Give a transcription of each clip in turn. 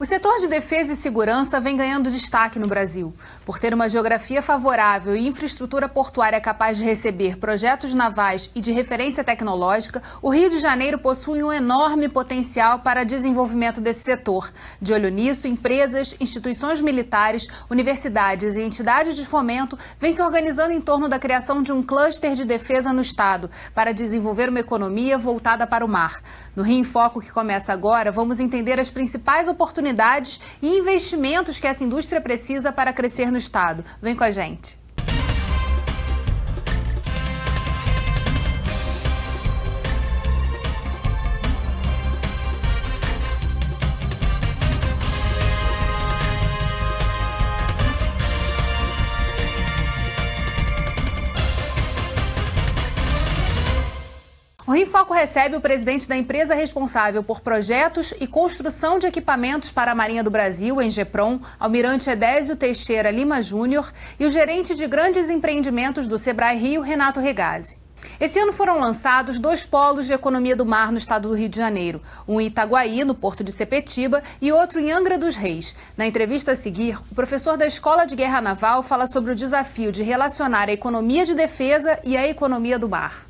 O setor de defesa e segurança vem ganhando destaque no Brasil. Por ter uma geografia favorável e infraestrutura portuária capaz de receber projetos navais e de referência tecnológica, o Rio de Janeiro possui um enorme potencial para desenvolvimento desse setor. De olho nisso, empresas, instituições militares, universidades e entidades de fomento vêm se organizando em torno da criação de um cluster de defesa no estado, para desenvolver uma economia voltada para o mar. No Rio em Foco, que começa agora, vamos entender as principais oportunidades e investimentos que essa indústria precisa para crescer no estado. Vem com a gente. O Rio em Foco recebe o presidente da empresa responsável por projetos e construção de equipamentos para a Marinha do Brasil, Engeprom, Almirante Edésio Teixeira Lima Júnior, e o gerente de grandes empreendimentos do Sebrae Rio, Renato Regazzi. Esse ano foram lançados 2 polos de economia do mar no estado do Rio de Janeiro, um em Itaguaí, no porto de Sepetiba, e outro em Angra dos Reis. Na entrevista a seguir, o professor da Escola de Guerra Naval fala sobre o desafio de relacionar a economia de defesa e a economia do mar.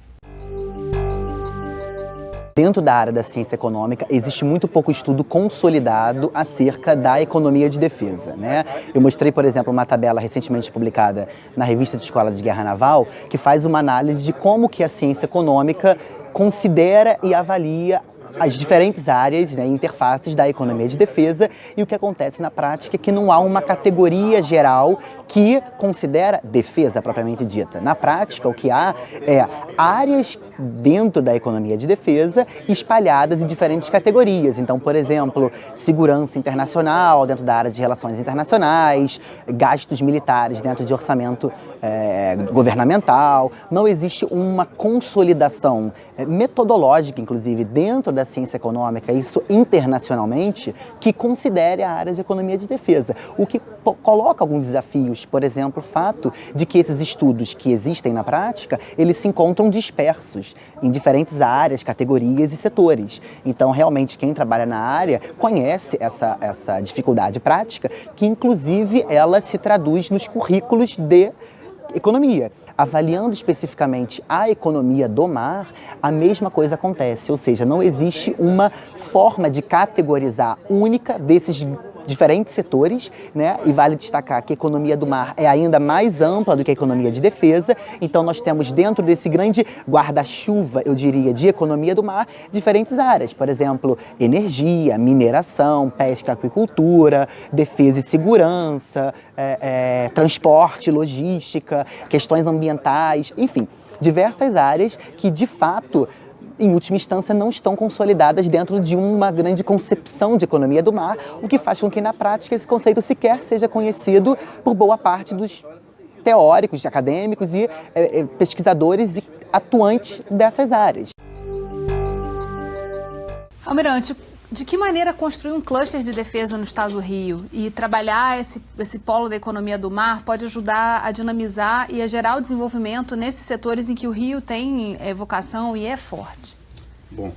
Dentro da área da ciência econômica, existe muito pouco estudo consolidado acerca da economia de defesa, né? Eu mostrei, por exemplo, uma tabela recentemente publicada na revista de Escola de Guerra Naval, que faz uma análise de como que a ciência econômica considera e avalia as diferentes áreas, né, interfaces da economia de defesa, e o que acontece na prática é que não há uma categoria geral que considera defesa propriamente dita. Na prática, o que há é áreas dentro da economia de defesa espalhadas em diferentes categorias. Então, por exemplo, segurança internacional dentro da área de relações internacionais, gastos militares dentro de orçamento governamental. Não existe uma consolidação metodológica, inclusive, dentro da ciência econômica, isso internacionalmente, que considere a área de economia de defesa. O que coloca alguns desafios, por exemplo, o fato de que esses estudos que existem na prática, eles se encontram dispersos em diferentes áreas, categorias e setores. Então, realmente, quem trabalha na área conhece essa dificuldade prática, que inclusive ela se traduz nos currículos de economia. Avaliando especificamente a economia do mar, a mesma coisa acontece, ou seja, não existe uma forma de categorizar única desses diferentes setores, né? E vale destacar que a economia do mar é ainda mais ampla do que a economia de defesa. Então nós temos dentro desse grande guarda-chuva, eu diria, de economia do mar, diferentes áreas, por exemplo, energia, mineração, pesca, aquicultura, defesa e segurança, transporte, logística, questões ambientais, enfim, diversas áreas que de fato, em última instância, não estão consolidadas dentro de uma grande concepção de economia do mar, o que faz com que, na prática, esse conceito sequer seja conhecido por boa parte dos teóricos, acadêmicos e pesquisadores e atuantes dessas áreas. Almirante, de que maneira construir um cluster de defesa no estado do Rio e trabalhar esse polo da economia do mar pode ajudar a dinamizar e a gerar o desenvolvimento nesses setores em que o Rio tem vocação e é forte? Bom,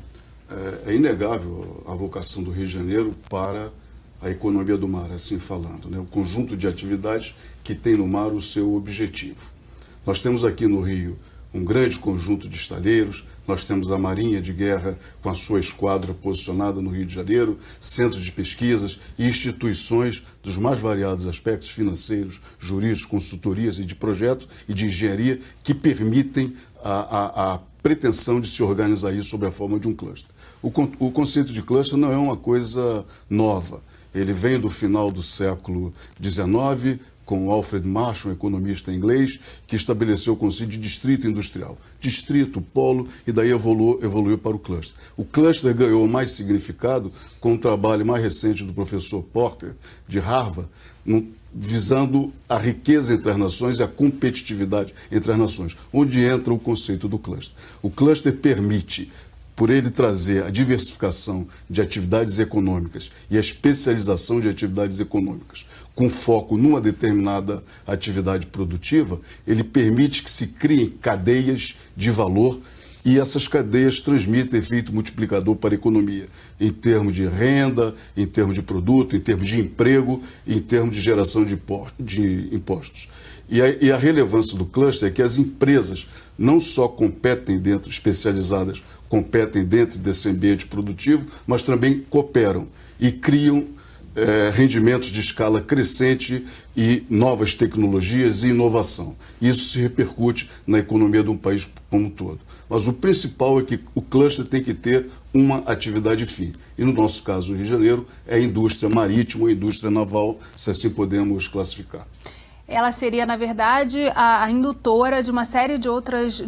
é inegável a vocação do Rio de Janeiro para a economia do mar, assim falando, né? O conjunto de atividades que tem no mar o seu objetivo. Nós temos aqui no Rio um grande conjunto de estaleiros, nós temos a Marinha de Guerra com a sua esquadra posicionada no Rio de Janeiro, centros de pesquisas e instituições dos mais variados aspectos financeiros, jurídicos, consultorias e de projeto e de engenharia que permitem a pretensão de se organizar isso sob a forma de um cluster. O conceito de cluster não é uma coisa nova, ele vem do final do século XIX, com Alfred Marshall, um economista inglês, que estabeleceu o conceito de distrito industrial. Distrito, polo, e daí evoluiu para o cluster. O cluster ganhou mais significado com o trabalho mais recente do professor Porter, de Harvard, visando a riqueza entre as nações e a competitividade entre as nações, onde entra o conceito do cluster. O cluster permite, por ele trazer a diversificação de atividades econômicas e a especialização de atividades econômicas, com foco numa determinada atividade produtiva, ele permite que se criem cadeias de valor e essas cadeias transmitem efeito multiplicador para a economia, em termos de renda, em termos de produto, em termos de emprego, em termos de geração de impostos. E a relevância do cluster é que as empresas não só competem dentro, especializadas, competem dentro desse ambiente produtivo, mas também cooperam e criam rendimentos de escala crescente e novas tecnologias e inovação. Isso se repercute na economia de um país como um todo. Mas o principal é que o cluster tem que ter uma atividade fim. E no nosso caso, o Rio de Janeiro, é a indústria marítima ou indústria naval, se assim podemos classificar. Ela seria, na verdade, a indutora de uma série de outras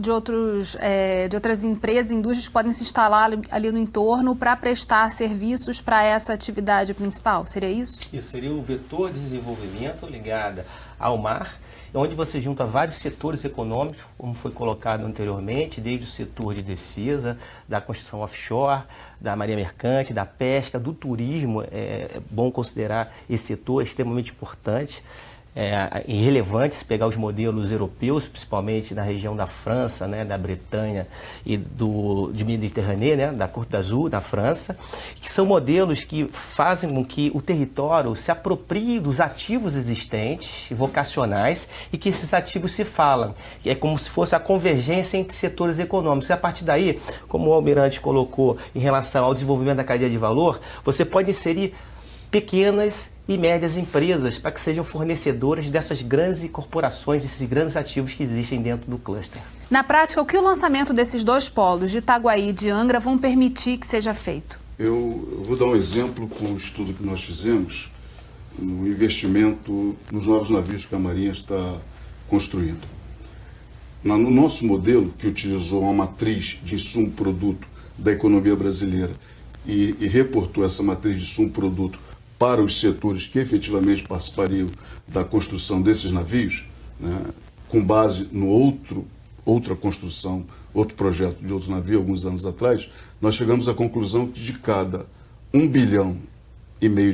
empresas, indústrias que podem se instalar ali no entorno para prestar serviços para essa atividade principal. Seria isso? Isso seria o vetor de desenvolvimento ligado ao mar, onde você junta vários setores econômicos, como foi colocado anteriormente, desde o setor de defesa, da construção offshore, da marinha mercante, da pesca, do turismo. É bom considerar esse setor extremamente importante. Irrelevante se pegar os modelos europeus, principalmente na região da França, né, da Bretanha e do Mediterrâneo, né, da Côte d'Azur, da França, que são modelos que fazem com que o território se aproprie dos ativos existentes, vocacionais, e que esses ativos se falam. É como se fosse a convergência entre setores econômicos. E a partir daí, como o Almirante colocou em relação ao desenvolvimento da cadeia de valor, você pode inserir pequenas e médias empresas para que sejam fornecedoras dessas grandes corporações, esses grandes ativos que existem dentro do cluster. Na prática, o que o lançamento desses dois polos, de Itaguaí e de Angra, vão permitir que seja feito? Eu vou dar um exemplo com o estudo que nós fizemos no investimento nos novos navios que a Marinha está construindo. No nosso modelo, que utilizou uma matriz de insumo-produto da economia brasileira e reportou essa matriz de insumo-produto para os setores que efetivamente participariam da construção desses navios, né, com base no outra construção, outro projeto de outro navio, alguns anos atrás, nós chegamos à conclusão que de cada R$1,5 bilhão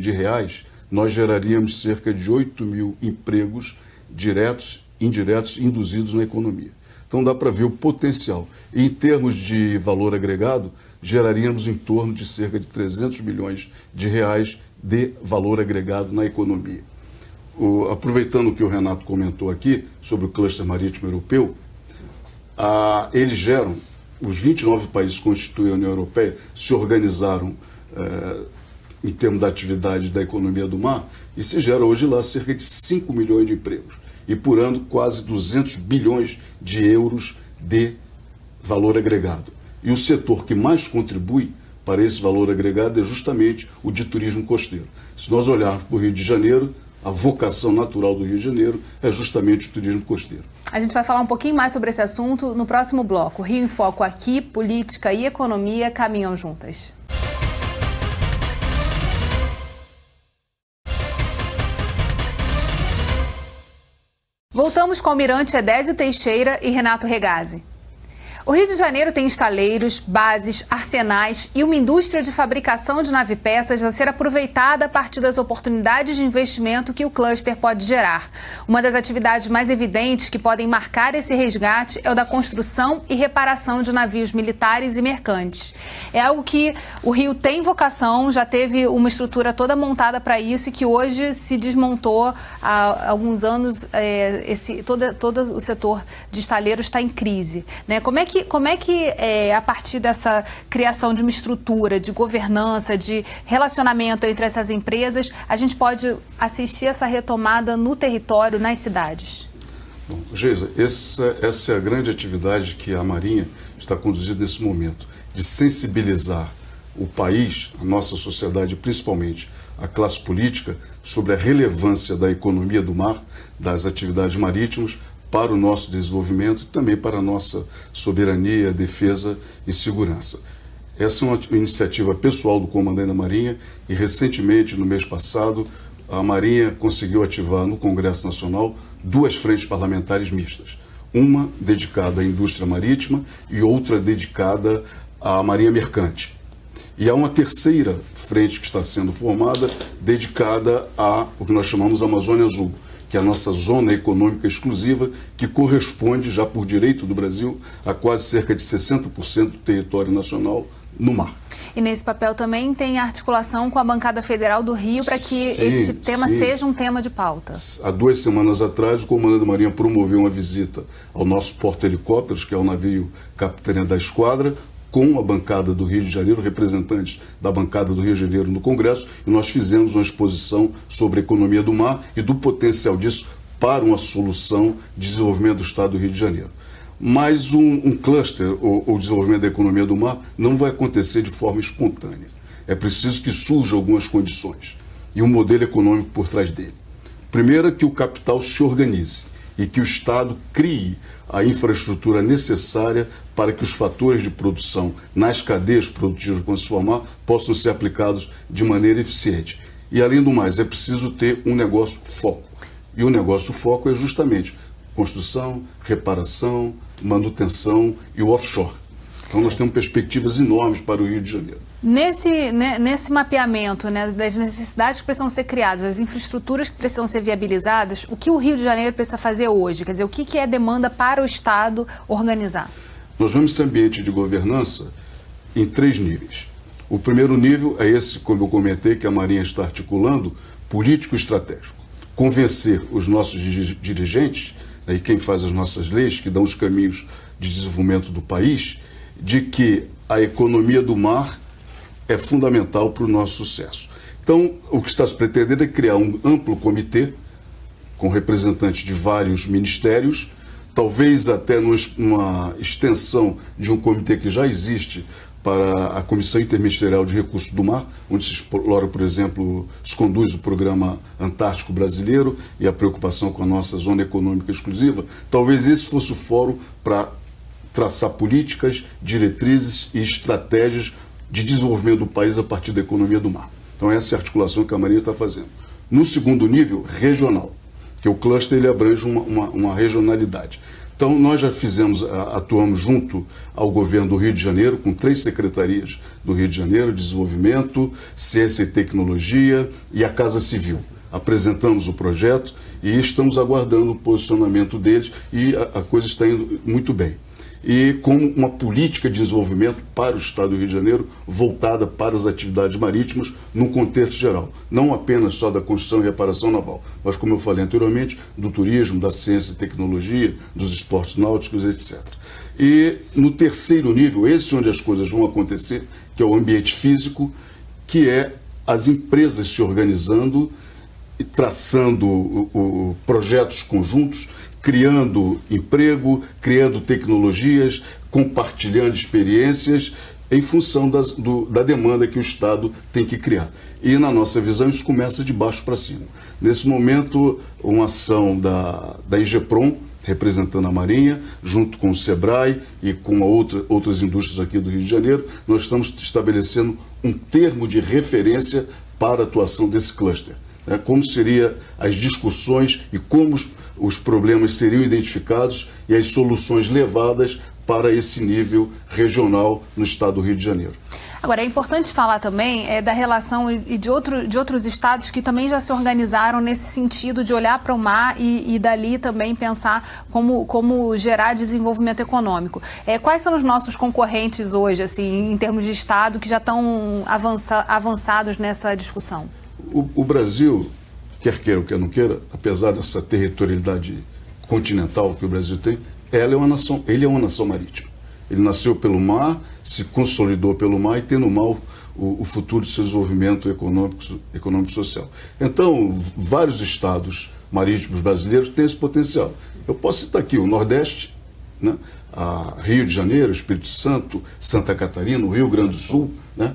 de reais, nós geraríamos cerca de 8 mil empregos diretos, indiretos, induzidos na economia. Então dá para ver o potencial. E em termos de valor agregado, geraríamos em torno de cerca de 300 milhões de reais de valor agregado na economia. Aproveitando o que o Renato comentou aqui sobre o cluster marítimo europeu, eles geram, os 29 países que constituem a União Europeia se organizaram em termos da atividade da economia do mar e se gera hoje lá cerca de 5 milhões de empregos e por ano quase 200 bilhões de euros de valor agregado. E o setor que mais contribui para esse valor agregado é justamente o de turismo costeiro. Se nós olharmos para o Rio de Janeiro, a vocação natural do Rio de Janeiro é justamente o turismo costeiro. A gente vai falar um pouquinho mais sobre esse assunto no próximo bloco. Rio em Foco aqui, política e economia caminham juntas. Voltamos com o almirante Edésio Teixeira e Renato Regazzi. O Rio de Janeiro tem estaleiros, bases, arsenais e uma indústria de fabricação de nave-peças a ser aproveitada a partir das oportunidades de investimento que o cluster pode gerar. Uma das atividades mais evidentes que podem marcar esse resgate é o da construção e reparação de navios militares e mercantes. É algo que o Rio tem vocação, já teve uma estrutura toda montada para isso e que hoje se desmontou há alguns anos. Todo o setor de estaleiros está em crise, né? Como é que a partir dessa criação de uma estrutura de governança, de relacionamento entre essas empresas, a gente pode assistir essa retomada no território, nas cidades? Bom, Geisa, essa é a grande atividade que a Marinha está conduzindo nesse momento, de sensibilizar o país, a nossa sociedade, principalmente a classe política, sobre a relevância da economia do mar, das atividades marítimas, para o nosso desenvolvimento e também para a nossa soberania, defesa e segurança. Essa é uma iniciativa pessoal do comandante da Marinha e, recentemente, no mês passado, a Marinha conseguiu ativar no Congresso Nacional 2 frentes parlamentares mistas. Uma dedicada à indústria marítima e outra dedicada à marinha mercante. E há uma terceira frente que está sendo formada dedicada a o que nós chamamos Amazônia Azul, que é a nossa zona econômica exclusiva, que corresponde, já por direito do Brasil, a quase cerca de 60% do território nacional no mar. E nesse papel também tem a articulação com a bancada federal do Rio para que esse tema seja um tema de pauta. Há 2 semanas atrás, o comandante da Marinha promoveu uma visita ao nosso porta-helicópteros, que é o navio Capitania da Esquadra, com a bancada do Rio de Janeiro, representantes da bancada do Rio de Janeiro no Congresso, e nós fizemos uma exposição sobre a economia do mar e do potencial disso para uma solução de desenvolvimento do Estado do Rio de Janeiro. Mas um cluster, ou desenvolvimento da economia do mar, não vai acontecer de forma espontânea. É preciso que surjam algumas condições e um modelo econômico por trás dele. Primeiro é que o capital se organize e que o Estado crie a infraestrutura necessária para que os fatores de produção nas cadeias produtivas que vão se formar possam ser aplicados de maneira eficiente. E, além do mais, é preciso ter um negócio foco. E o negócio foco é justamente construção, reparação, manutenção e o offshore. Então nós temos perspectivas enormes para o Rio de Janeiro. Nesse mapeamento, né, das necessidades que precisam ser criadas, das infraestruturas que precisam ser viabilizadas, o que o Rio de Janeiro precisa fazer hoje? Quer dizer, o que é demanda para o Estado organizar? Nós vemos esse ambiente de governança em 3 níveis. O primeiro nível é esse, como eu comentei, que a Marinha está articulando, político-estratégico. Convencer os nossos dirigentes, e quem faz as nossas leis, que dão os caminhos de desenvolvimento do país, de que a economia do mar é fundamental para o nosso sucesso. Então, o que está se pretendendo é criar um amplo comitê, com representantes de vários ministérios, talvez até numa extensão de um comitê que já existe para a Comissão Interministerial de Recursos do Mar, onde se explora, por exemplo, se conduz o Programa Antártico Brasileiro e a preocupação com a nossa zona econômica exclusiva. Talvez esse fosse o fórum para traçar políticas, diretrizes e estratégias de desenvolvimento do país a partir da economia do mar. Então essa é a articulação que a Marinha está fazendo. No segundo nível, regional, que o cluster ele abrange uma regionalidade. Então, nós já atuamos junto ao governo do Rio de Janeiro, com 3 secretarias do Rio de Janeiro, Desenvolvimento, Ciência e Tecnologia e a Casa Civil. Apresentamos o projeto e estamos aguardando o posicionamento deles e a coisa está indo muito bem. E com uma política de desenvolvimento para o Estado do Rio de Janeiro voltada para as atividades marítimas num contexto geral. Não apenas só da construção e reparação naval, mas, como eu falei anteriormente, do turismo, da ciência e tecnologia, dos esportes náuticos, etc. E no terceiro nível, esse onde as coisas vão acontecer, que é o ambiente físico, que é as empresas se organizando e traçando projetos conjuntos, criando emprego, criando tecnologias, compartilhando experiências em função da demanda que o Estado tem que criar. E, na nossa visão, isso começa de baixo para cima. Nesse momento, uma ação da IGEPROM, representando a Marinha, junto com o SEBRAE e com outras indústrias aqui do Rio de Janeiro, nós estamos estabelecendo um termo de referência para a atuação desse cluster. Como seriam as discussões e como os problemas seriam identificados e as soluções levadas para esse nível regional no Estado do Rio de Janeiro. Agora, é importante falar também da relação e de outros estados que também já se organizaram nesse sentido de olhar para o mar e dali também pensar como gerar desenvolvimento econômico. Quais são os nossos concorrentes hoje, assim, em termos de estado, que já estão avançados nessa discussão? O Brasil, quer queira ou quer não queira, apesar dessa territorialidade continental que o Brasil tem, ele é uma nação marítima. Ele nasceu pelo mar, se consolidou pelo mar e tem no mar o futuro de seu desenvolvimento econômico e social. Então, vários estados marítimos brasileiros têm esse potencial. Eu posso citar aqui o Nordeste, né? Rio de Janeiro, Espírito Santo, Santa Catarina, o Rio Grande do Sul, né?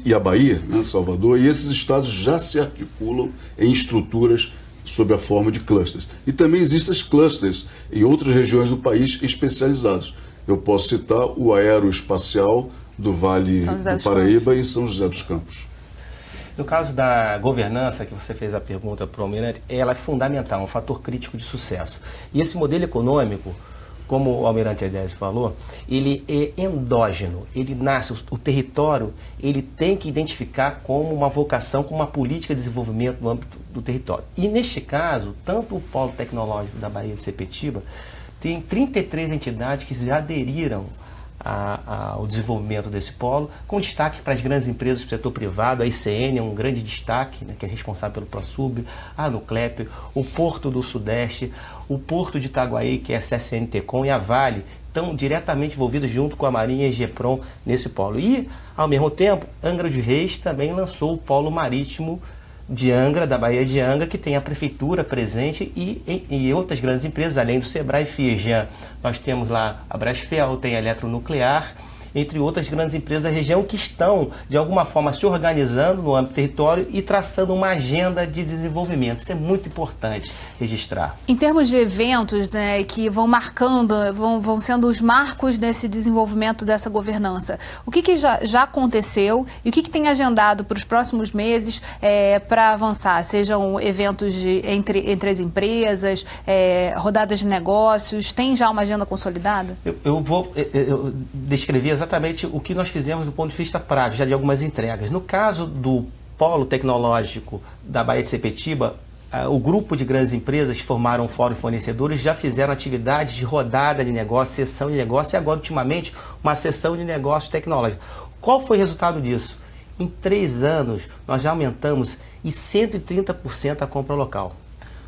E a Bahia, né? Salvador, e esses estados já se articulam em estruturas sob a forma de clusters. E também existem clusters em outras regiões do país especializados. Eu posso citar o aeroespacial do Vale do Paraíba e São José dos Campos. No caso da governança, que você fez a pergunta para o Almirante, ela é fundamental, um fator crítico de sucesso. E esse modelo econômico como o Almirante Edésio falou, ele é endógeno, ele nasce, o território, ele tem que identificar como uma vocação, como uma política de desenvolvimento no âmbito do território. E neste caso, tanto o Polo Tecnológico da Baía de Sepetiba tem 33 entidades que já aderiram ao desenvolvimento desse polo, com destaque para as grandes empresas do setor privado. A ICN é um grande destaque, né, que é responsável pelo ProSub, a Nuclep, o Porto do Sudeste, o Porto de Itaguaí, que é a CSN Tecom, e a Vale, estão diretamente envolvidos junto com a Marinha e GEPROM nesse polo. E, ao mesmo tempo, Angra dos Reis também lançou o polo marítimo de Angra, da Baía de Angra, que tem a prefeitura presente e outras grandes empresas, além do Sebrae e Firjan. Nós temos lá a Brasfel, tem a Eletronuclear, entre outras grandes empresas da região que estão, de alguma forma, se organizando no âmbito do território e traçando uma agenda de desenvolvimento. Isso é muito importante registrar. Em termos de eventos, né, que vão marcando, vão sendo os marcos desse desenvolvimento dessa governança, o que já aconteceu e o que tem agendado para os próximos meses para avançar? Sejam eventos entre as empresas, rodadas de negócios, tem já uma agenda consolidada? Eu vou descrever exatamente o que nós fizemos do ponto de vista prático, já de algumas entregas. No caso do Polo Tecnológico da Baía de Sepetiba, o grupo de grandes empresas que formaram o Fórum de Fornecedores já fizeram atividades de rodada de negócio, sessão de negócio e agora, ultimamente, uma sessão de negócio tecnológico. Qual foi o resultado disso? Em 3 anos, nós já aumentamos em 130% a compra local.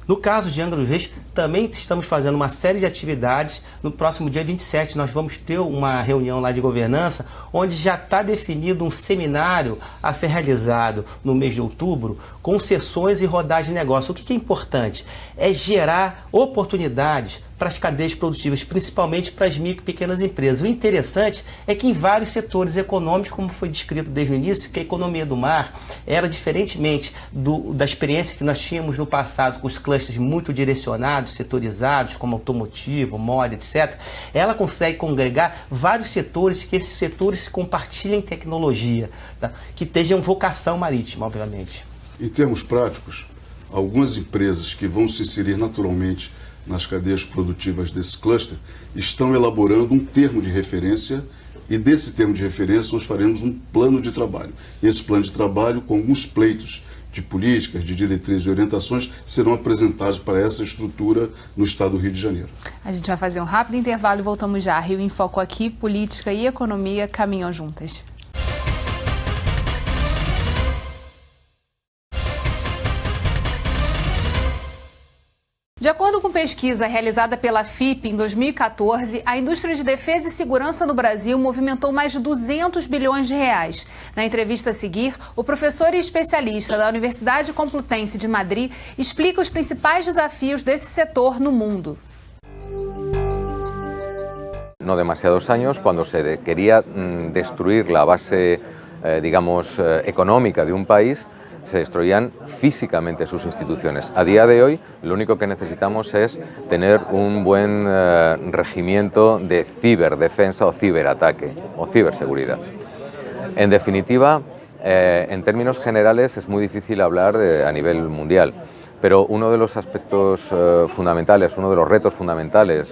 No caso de Angra dos Reis, também estamos fazendo uma série de atividades. No próximo dia 27, nós vamos ter uma reunião lá de governança, onde já está definido um seminário a ser realizado no mês de outubro, com sessões e rodagem de negócio. O que é importante? É gerar oportunidades para as cadeias produtivas, principalmente para as micro e pequenas empresas. O interessante é que em vários setores econômicos, como foi descrito desde o início, que a economia do mar, ela, diferentemente da experiência que nós tínhamos no passado com os clusters muito direcionados, setorizados, como automotivo, moda, etc., ela consegue congregar vários setores, que esses setores se compartilhem tecnologia, tá? Que tenham vocação marítima, obviamente. Em termos práticos, algumas empresas que vão se inserir naturalmente nas cadeias produtivas desse cluster, estão elaborando um termo de referência e desse termo de referência nós faremos um plano de trabalho. Esse plano de trabalho, com alguns pleitos de políticas, de diretrizes e orientações, serão apresentados para essa estrutura no estado do Rio de Janeiro. A gente vai fazer um rápido intervalo e voltamos já. Rio em Foco aqui, política e economia caminham juntas. De acordo com pesquisa realizada pela FIP em 2014, a indústria de defesa e segurança no Brasil movimentou mais de 200 bilhões de reais. Na entrevista a seguir, o professor e especialista da Universidade Complutense de Madrid explica os principais desafios desse setor no mundo. No demasiados años, cuando se quería destruir la base, digamos, económica de un país, se destruían físicamente sus instituciones. A día de hoy, lo único que necesitamos es tener un buen regimiento de ciberdefensa o ciberataque o ciberseguridad. En definitiva, en términos generales es muy difícil hablar a nivel mundial, pero uno de los aspectos fundamentales, uno de los retos fundamentales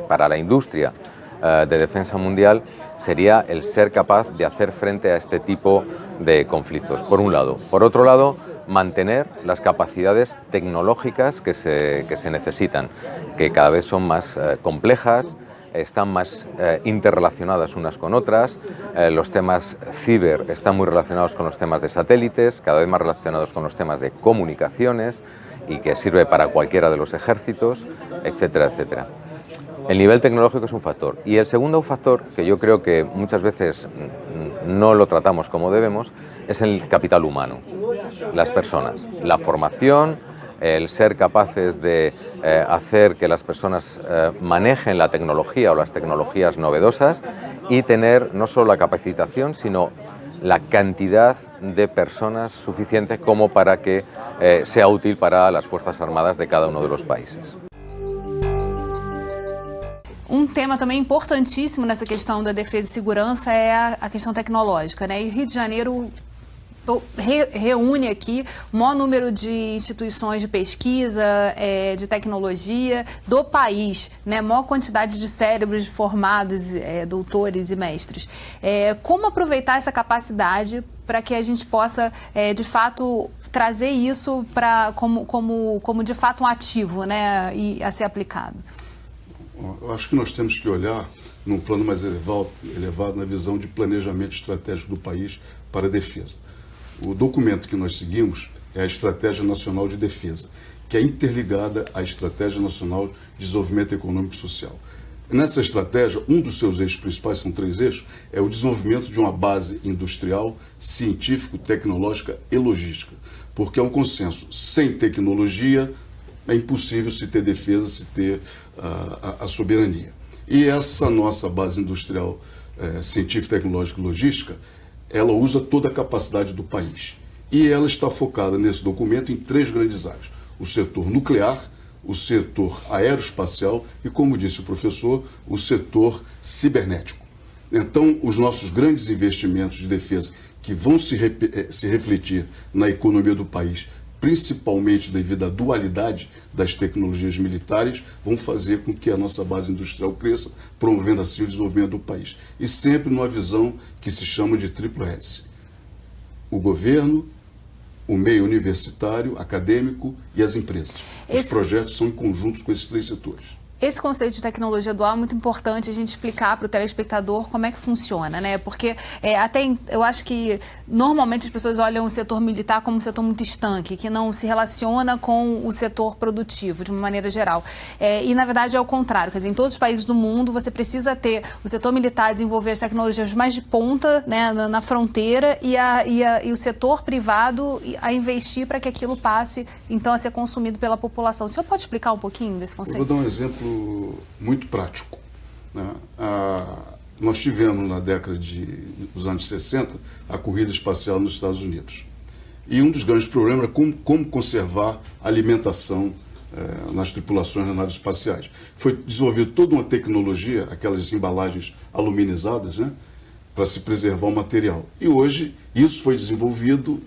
para la industria de defensa mundial sería el ser capaz de hacer frente a este tipo de conflictos, por un lado. Por otro lado, mantener las capacidades tecnológicas que se necesitan, que cada vez son más complejas, están más interrelacionadas unas con otras. Los temas ciber están muy relacionados con los temas de satélites, cada vez más relacionados con los temas de comunicaciones y que sirve para cualquiera de los ejércitos, etcétera, etcétera. El nivel tecnológico es un factor. Y el segundo factor, que yo creo que muchas veces no lo tratamos como debemos, es el capital humano, las personas, la formación, el ser capaces de hacer que las personas manejen la tecnología o las tecnologías novedosas y tener no solo la capacitación, sino la cantidad de personas suficiente como para que sea útil para las Fuerzas Armadas de cada uno de los países. Um tema também importantíssimo nessa questão da defesa e segurança é a questão tecnológica, né? E o Rio de Janeiro reúne aqui o maior número de instituições de pesquisa, de tecnologia do país, né? Maior quantidade de cérebros formados, doutores e mestres. Como aproveitar essa capacidade para que a gente possa, de fato, trazer isso como de fato um ativo, né? E a ser aplicado? Eu acho que nós temos que olhar num plano mais elevado na visão de planejamento estratégico do país para a defesa. O documento que nós seguimos é a Estratégia Nacional de Defesa, que é interligada à Estratégia Nacional de Desenvolvimento Econômico e Social. Nessa estratégia, um dos seus eixos principais, são 3 eixos, é o desenvolvimento de uma base industrial, científico, tecnológica e logística. Porque é um consenso, sem tecnologia é impossível se ter defesa, se ter a soberania. E essa nossa base industrial, científica, tecnológica e logística, ela usa toda a capacidade do país. E ela está focada nesse documento em 3 grandes áreas. O setor nuclear, o setor aeroespacial e, como disse o professor, o setor cibernético. Então, os nossos grandes investimentos de defesa que vão se refletir na economia do país, principalmente devido à dualidade das tecnologias militares, vão fazer com que a nossa base industrial cresça, promovendo assim o desenvolvimento do país. E sempre numa visão que se chama de tríplice hélice. O governo, o meio universitário, acadêmico e as empresas. Os projetos são em conjuntos com esses 3 setores. Esse conceito de tecnologia dual é muito importante a gente explicar para o telespectador como é que funciona, né? Porque eu acho que normalmente as pessoas olham o setor militar como um setor muito estanque, que não se relaciona com o setor produtivo de uma maneira geral. E na verdade é o contrário, quer dizer, em todos os países do mundo você precisa ter o setor militar desenvolver as tecnologias mais de ponta, né, na fronteira e o setor privado a investir para que aquilo passe então a ser consumido pela população. O senhor pode explicar um pouquinho desse conceito? Eu vou dar um exemplo muito prático, né? Nós tivemos na década dos anos 60 a corrida espacial nos Estados Unidos. E um dos grandes problemas era como conservar a alimentação nas tripulações das naves espaciais. Foi desenvolvida toda uma tecnologia, aquelas embalagens aluminizadas, né, para se preservar o material. E hoje isso foi desenvolvido,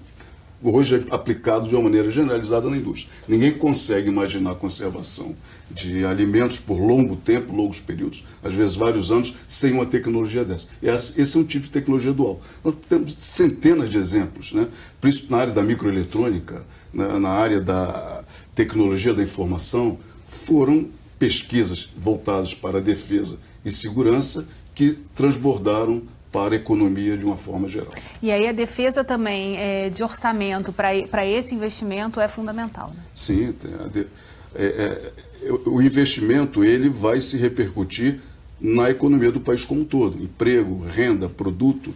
hoje é aplicado de uma maneira generalizada na indústria. Ninguém consegue imaginar a conservação de alimentos por longo tempo, longos períodos, às vezes vários anos, sem uma tecnologia dessa. Esse é um tipo de tecnologia dual. Nós temos centenas de exemplos, né? Principalmente na área da microeletrônica, na área da tecnologia da informação, foram pesquisas voltadas para a defesa e segurança que transbordaram para a economia de uma forma geral. E aí a defesa também de orçamento para esse investimento é fundamental, né? Sim, o investimento ele vai se repercutir na economia do país como um todo, emprego, renda, produto,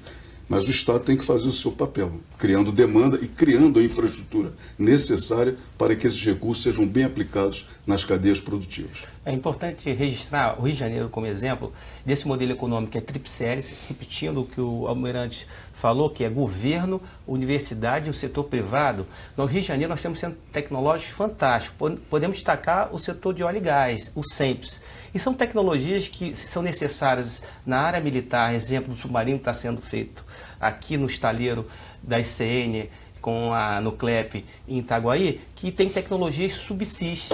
mas o Estado tem que fazer o seu papel, criando demanda e criando a infraestrutura necessária para que esses recursos sejam bem aplicados nas cadeias produtivas. É importante registrar o Rio de Janeiro como exemplo desse modelo econômico que é tríplice hélice, repetindo o que o Almirante falou, que é governo, universidade e o setor privado. No Rio de Janeiro nós temos centros tecnológicos fantásticos. Podemos destacar o setor de óleo e gás, o SEMPS. E são tecnologias que são necessárias na área militar. Exemplo do submarino que está sendo feito aqui no estaleiro da ICN com a Nuclep em Itaguaí, que tem tecnologias subsídios.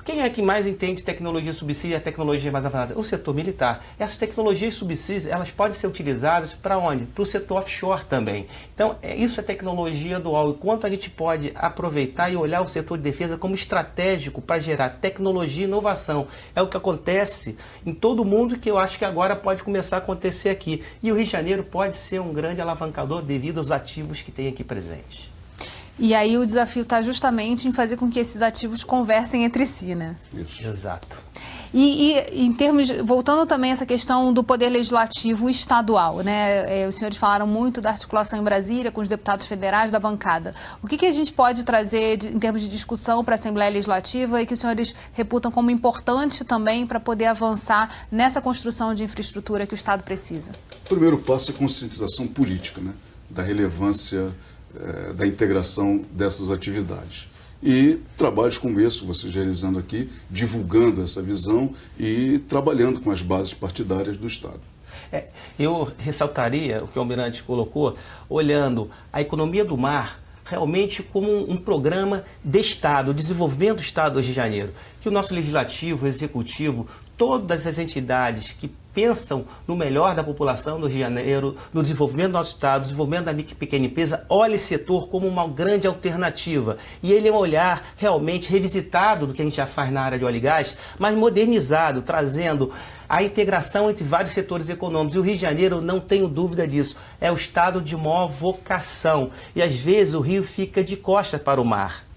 Quem é que mais entende tecnologia subsídio e a tecnologia mais avançada? O setor militar. Essas tecnologias subsídios, elas podem ser utilizadas para onde? Para o setor offshore também. Então, isso é tecnologia dual. E quanto a gente pode aproveitar e olhar o setor de defesa como estratégico para gerar tecnologia e inovação. É o que acontece em todo o mundo, que eu acho que agora pode começar a acontecer aqui. E o Rio de Janeiro pode ser um grande alavancador devido aos ativos que tem aqui presentes. E aí o desafio está justamente em fazer com que esses ativos conversem entre si, né? Isso. Exato. E em termos, voltando também a essa questão do poder legislativo estadual, né? Os senhores falaram muito da articulação em Brasília com os deputados federais da bancada. O que a gente pode trazer em termos de discussão para a Assembleia Legislativa e que os senhores reputam como importante também para poder avançar nessa construção de infraestrutura que o Estado precisa? O primeiro passo é a conscientização política, né, da relevância da integração dessas atividades. E trabalhos como esse, vocês realizando aqui, divulgando essa visão e trabalhando com as bases partidárias do Estado. Eu ressaltaria o que o Almirante colocou, olhando a economia do mar realmente como um programa de Estado, o desenvolvimento do Estado do Rio de Janeiro, que o nosso Legislativo, o Executivo, todas as entidades que pensam no melhor da população do Rio de Janeiro, no desenvolvimento do nosso Estado, no desenvolvimento da micro e pequena empresa, olha esse setor como uma grande alternativa. E ele é um olhar realmente revisitado do que a gente já faz na área de óleo e gás, mas modernizado, trazendo a integração entre vários setores econômicos. E o Rio de Janeiro, não tenho dúvida disso, é o estado de maior vocação. E às vezes o Rio fica de costas para o mar.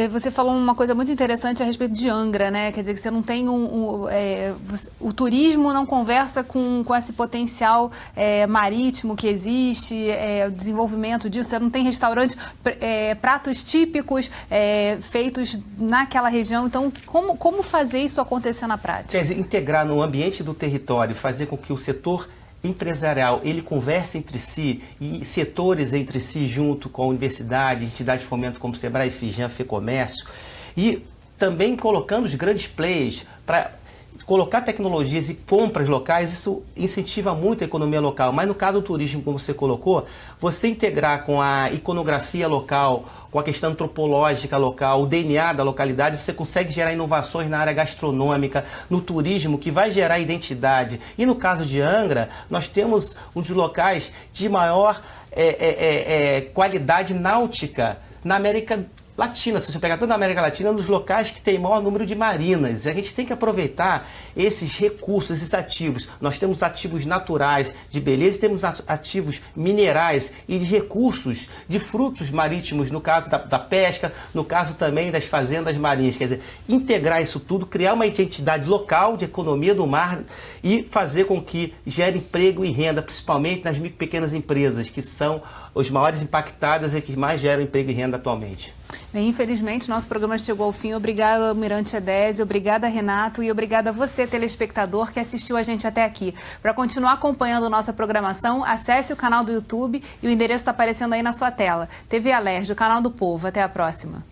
Você falou uma coisa muito interessante a respeito de Angra, né? Quer dizer que você não tem o turismo não conversa com esse potencial marítimo que existe, o desenvolvimento disso. Você não tem restaurantes, pratos típicos feitos naquela região. Então, como fazer isso acontecer na prática? Quer dizer, integrar no ambiente do território, fazer com que o setor empresarial, ele conversa entre si e setores entre si, junto com a universidade, entidades de fomento como Sebrae, Fijan, FEComércio, e também colocando os grandes players para colocar tecnologias e compras locais. Isso incentiva muito a economia local. Mas no caso do turismo, como você colocou, você integrar com a iconografia local, com a questão antropológica local, o DNA da localidade, você consegue gerar inovações na área gastronômica, no turismo, que vai gerar identidade. E no caso de Angra, nós temos um dos locais de maior qualidade náutica na América Latina. Se você pegar toda a América Latina, é um dos locais que tem maior número de marinas. E a gente tem que aproveitar esses recursos, esses ativos. Nós temos ativos naturais de beleza e temos ativos minerais e de recursos de frutos marítimos, no caso da pesca, no caso também das fazendas marinhas. Quer dizer, integrar isso tudo, criar uma identidade local de economia do mar e fazer com que gere emprego e renda, principalmente nas micro e pequenas empresas, que são os maiores impactadas e que mais geram emprego e renda atualmente. Bem, infelizmente, nosso programa chegou ao fim. Obrigada, Almirante Edésio, obrigada, Renato, e obrigada a você, telespectador, que assistiu a gente até aqui. Para continuar acompanhando nossa programação, acesse o canal do YouTube e o endereço está aparecendo aí na sua tela. TV Alerj, o canal do povo. Até a próxima.